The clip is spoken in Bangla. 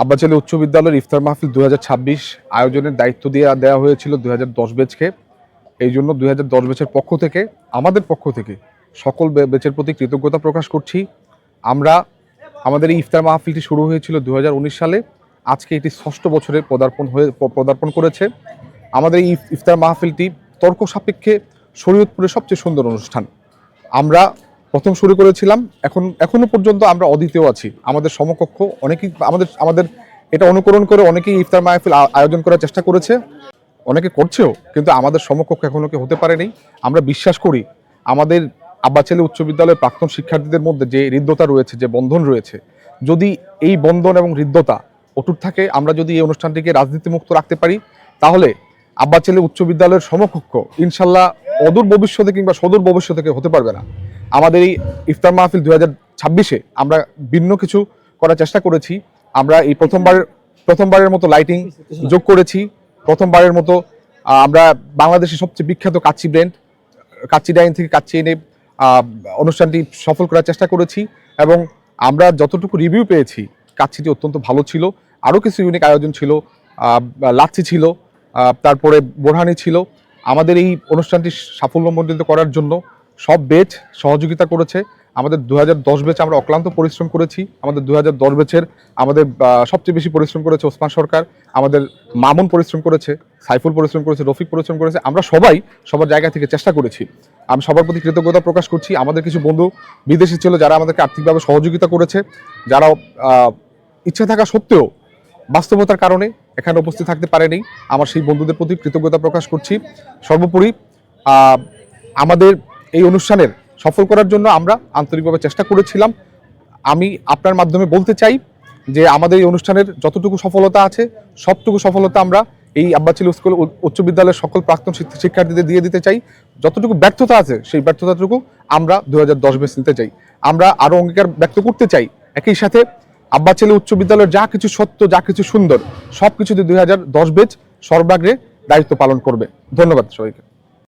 আব্বাচালী উচ্চ বিদ্যালয়ের ইফতার মাহফিল 2026 আয়োজনের দায়িত্ব দেওয়া হয়েছিল 2010 ব্যাচকে। এই জন্য 2010 ব্যাচের পক্ষ থেকে, আমাদের পক্ষ থেকে সকল ব্যাচের প্রতি কৃতজ্ঞতা প্রকাশ করছি। আমরা আমাদের এই ইফতার মাহফিলটি শুরু হয়েছিল 2019 সালে। আজকে এটি 6ষ্ঠ বছরে পদার্পণ করেছে। আমাদের এই ইফতার মাহফিলটি তর্ক সাপেক্ষে শরীয়তপুরের সবচেয়ে সুন্দর অনুষ্ঠান। আমরা প্রথম শুরু করেছিলাম, এখনো পর্যন্ত আমরা অদ্বিতীয় আছি। আমাদের সমকক্ষ অনেকেই আমাদের এটা অনুকরণ করে অনেকেই ইফতার মাহফিল আয়োজন করার চেষ্টা করেছে, অনেকে করছেও, কিন্তু আমাদের সমকক্ষ এখনো কেউ হতে পারেনি। আমরা বিশ্বাস করি আমাদের আব্বাচালী উচ্চ বিদ্যালয়ের প্রাক্তন শিক্ষার্থীদের মধ্যে যে হৃদ্যতা রয়েছে, যে বন্ধন রয়েছে, যদি এই বন্ধন এবং হৃদ্যতা অটুট থাকে, আমরা যদি এই অনুষ্ঠানটিকে রাজনীতিমুক্ত রাখতে পারি, তাহলে আব্বাচালী উচ্চ বিদ্যালয়ের সমকক্ষ ইনশাল্লাহ অদূর ভবিষ্যতে কিংবা সদূর ভবিষ্যতে হতে পারবে না। আমাদের এই ইফতার মাহফিল 2026-এ আমরা ভিন্ন কিছু করার চেষ্টা করেছি। আমরা এই প্রথমবারের মতো লাইটিং যোগ করেছি। প্রথমবারের মতো আমরা বাংলাদেশের সবচেয়ে বিখ্যাত কাচ্চি ব্র্যান্ড কাচ্চি ডাইন থেকে কাচ্চি এনে অনুষ্ঠানটি সফল করার চেষ্টা করেছি। এবং আমরা যতটুকু রিভিউ পেয়েছি, কাচ্চিটি অত্যন্ত ভালো ছিল। আরও কিছু ইউনিক আয়োজন ছিল, লাচ্ছি ছিল, তারপরে বোরহানি ছিল। আমাদের এই অনুষ্ঠানটি সাফল্যমণ্ডিত করার জন্য সব ব্যাচ সহযোগিতা করেছে। আমাদের 2010 ব্যাচ আমরা অক্লান্ত পরিশ্রম করেছি। আমাদের 2010 ব্যাচের আমাদের সবচেয়ে বেশি পরিশ্রম করেছে ওসমান সরকার, আমাদের মামুন পরিশ্রম করেছে, সাইফুল পরিশ্রম করেছে, রফিক পরিশ্রম করেছে। আমরা সবাই সবার জায়গা থেকে চেষ্টা করেছি। আমি সবার প্রতি কৃতজ্ঞতা প্রকাশ করছি। আমাদের কিছু বন্ধু বিদেশে ছিল যারা আমাদেরকে আর্থিকভাবে সহযোগিতা করেছে, যারা ইচ্ছা থাকা সত্ত্বেও বাস্তবতার কারণে এখানে উপস্থিত থাকতে পারেনি। আমার সেই বন্ধুদের প্রতি কৃতজ্ঞতা প্রকাশ করছি। সর্বোপরি আমাদের এই অনুষ্ঠানের সফল করার জন্য আমরা আন্তরিকভাবে চেষ্টা করেছিলাম। আমি আপনার মাধ্যমে বলতে চাই যে আমাদের এই অনুষ্ঠানের যতটুকু সফলতা আছে, সবটুকু সফলতা আমরা এই আব্বাচালী স্কুল উচ্চ বিদ্যালয়ের সকল প্রাক্তন শিক্ষার্থীদের দিয়ে দিতে চাই। যতটুকু ব্যর্থতা আছে, সেই ব্যর্থতাটুকু আমরা 2010 ব্যাচ নিতে চাই। আমরা আরও অঙ্গীকার ব্যক্ত করতে চাই। একই সাথে আব্বাচালী উচ্চ বিদ্যালয়ের যা কিছু সত্য, যা কিছু সুন্দর, সব কিছুতে 2010 ব্যাচ সর্বাগ্রে দায়িত্ব পালন করবে। ধন্যবাদ সবাইকে।